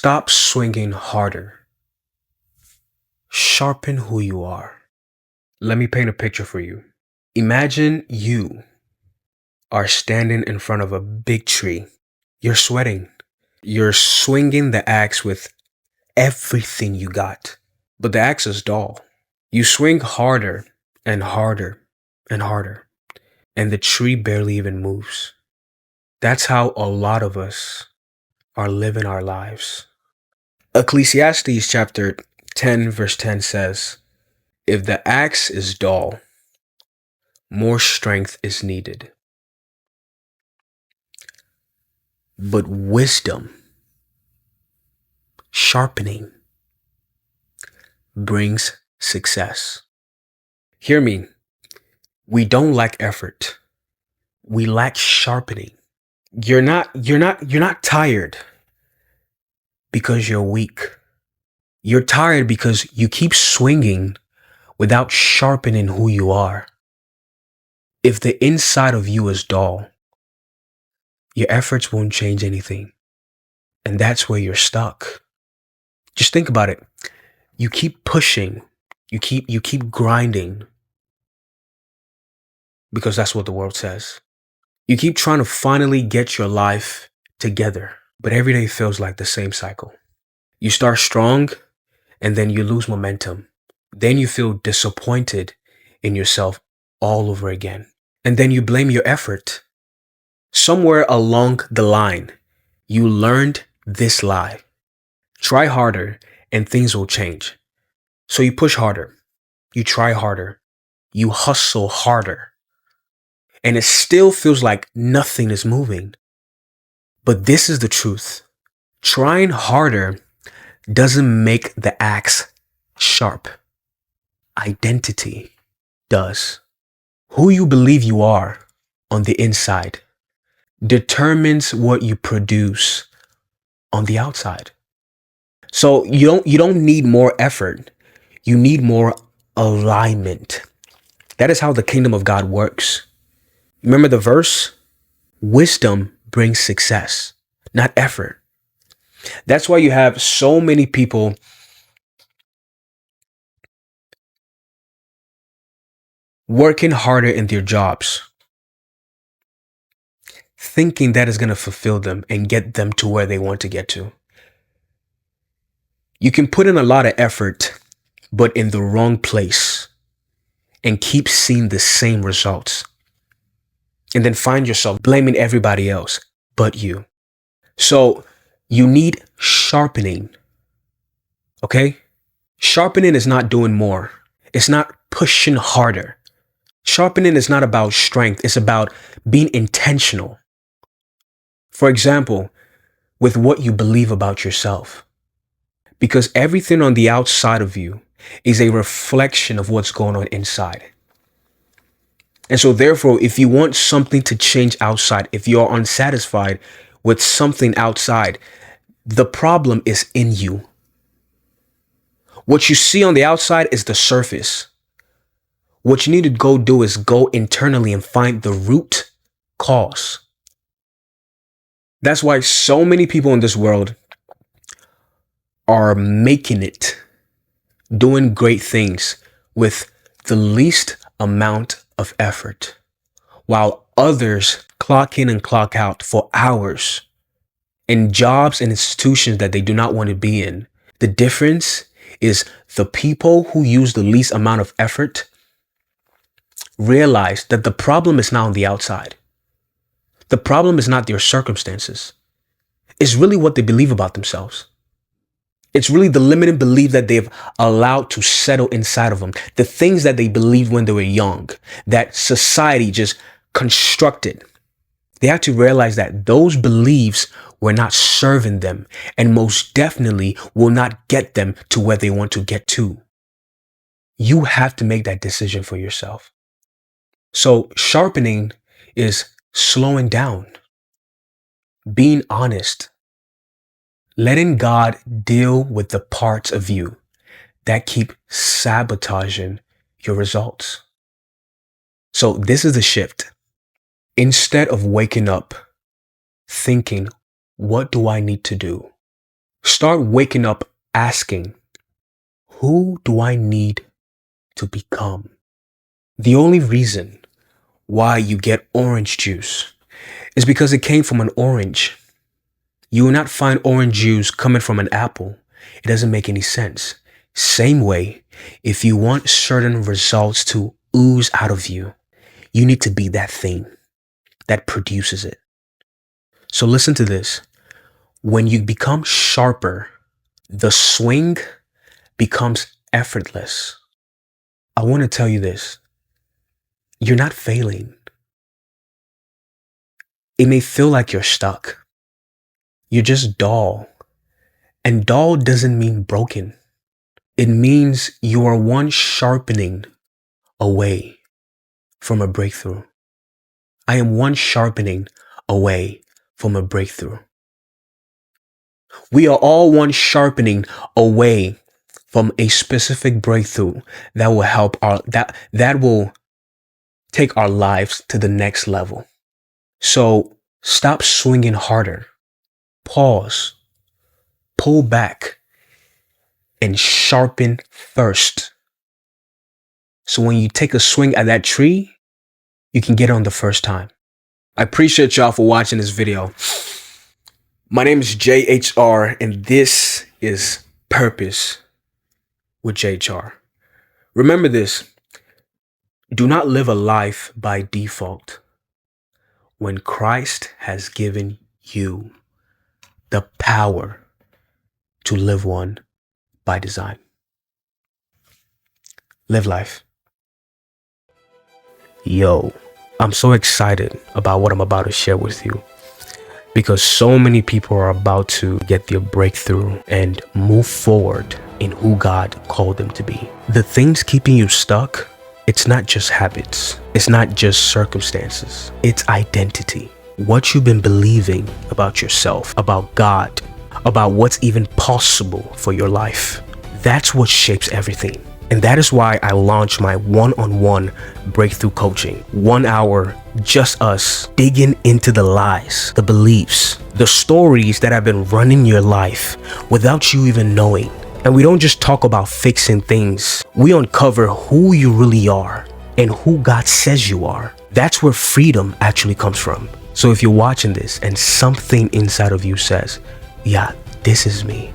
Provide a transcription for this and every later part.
Stop swinging harder. Sharpen who you are. Let me paint a picture for you. Imagine you are standing in front of a big tree. You're sweating. You're swinging the axe with everything you got. But the axe is dull. You swing harder and harder and harder, and the tree barely even moves. That's how a lot of us are living our lives. Ecclesiastes chapter 10 verse 10 says, "If the axe is dull, more strength is needed. But wisdom, sharpening, brings success." Hear me. We don't lack effort. We lack sharpening. You're not tired because you're weak. You're tired because you keep swinging without sharpening who you are. If the inside of you is dull, your efforts won't change anything. And that's where you're stuck. Just think about it. You keep pushing. You keep grinding because that's what the world says. You keep trying to finally get your life together, but every day feels like the same cycle. You start strong and then you lose momentum. Then you feel disappointed in yourself all over again. And then you blame your effort. Somewhere along the line, you learned this lie. Try harder and things will change. So you push harder. You try harder. You hustle harder. And it still feels like nothing is moving. But this is the truth. Trying harder doesn't make the axe sharp. Identity does. Who you believe you are on the inside determines what you produce on the outside. So you don't need more effort. You need more alignment. That is how the kingdom of God works. Remember the verse? Wisdom brings success, not effort. That's why you have so many people working harder in their jobs, thinking that is going to fulfill them and get them to where they want to get to. You can put in a lot of effort, but in the wrong place, and keep seeing the same results. And then find yourself blaming everybody else but you. So you need sharpening. Okay? Sharpening is not doing more. It's not pushing harder. Sharpening is not about strength. It's about being intentional. For example, with what you believe about yourself. Because everything on the outside of you is a reflection of what's going on inside. And so therefore, if you want something to change outside, if you're unsatisfied with something outside, the problem is in you. What you see on the outside is the surface. What you need to go do is go internally and find the root cause. That's why so many people in this world are making it, doing great things with the least amount of effort, while others clock in and clock out for hours in jobs and institutions that they do not want to be in. The difference is the people who use the least amount of effort realize that the problem is not on the outside. The problem is not their circumstances. It's really what they believe about themselves. It's really the limited belief that they've allowed to settle inside of them. The things that they believed when they were young, that society just constructed. They have to realize that those beliefs were not serving them and most definitely will not get them to where they want to get to. You have to make that decision for yourself. So sharpening is slowing down, being honest, letting God deal with the parts of you that keep sabotaging your results. So this is the shift. Instead of waking up thinking, what do I need to do? Start waking up asking, who do I need to become? The only reason why you get orange juice is because it came from an orange. You will not find orange juice coming from an apple. It doesn't make any sense. Same way, if you want certain results to ooze out of you, you need to be that thing that produces it. So listen to this. When you become sharper, the swing becomes effortless. I want to tell you this. You're not failing. It may feel like you're stuck. You're just dull. And dull doesn't mean broken. It means you are one sharpening away from a breakthrough. I am one sharpening away from a breakthrough. We are all one sharpening away from a specific breakthrough that will help that will take our lives to the next level. So stop swinging harder. Pause. Pull back and sharpen first. So when you take a swing at that tree, you can get on the first time. I appreciate y'all for watching this video. My name is JHR, and this is Purpose with JHR. Remember this. Do not live a life by default when Christ has given you the power to live one by design. Live life. Yo, I'm so excited about what I'm about to share with you because so many people are about to get their breakthrough and move forward in who God called them to be. The things keeping you stuck, it's not just habits. It's not just circumstances. It's identity. What you've been believing about yourself, about God, about what's even possible for your life. That's what shapes everything. And that is why I launched my one-on-one breakthrough coaching. 1 hour, just us digging into the lies, the beliefs, the stories that have been running your life without you even knowing. And we don't just talk about fixing things. We uncover who you really are and who God says you are. That's where freedom actually comes from. So if you're watching this and something inside of you says, yeah, this is me,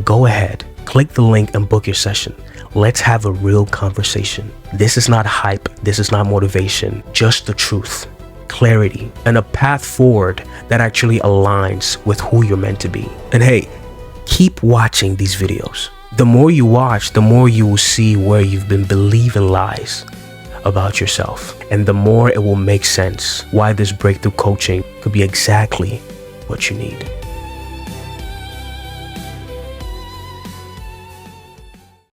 go ahead, click the link and book your session. Let's have a real conversation. This is not hype. This is not motivation, just the truth, clarity, and a path forward that actually aligns with who you're meant to be. And hey, keep watching these videos. The more you watch, the more you will see where you've been believing lies about yourself. And the more it will make sense why this breakthrough coaching could be exactly what you need.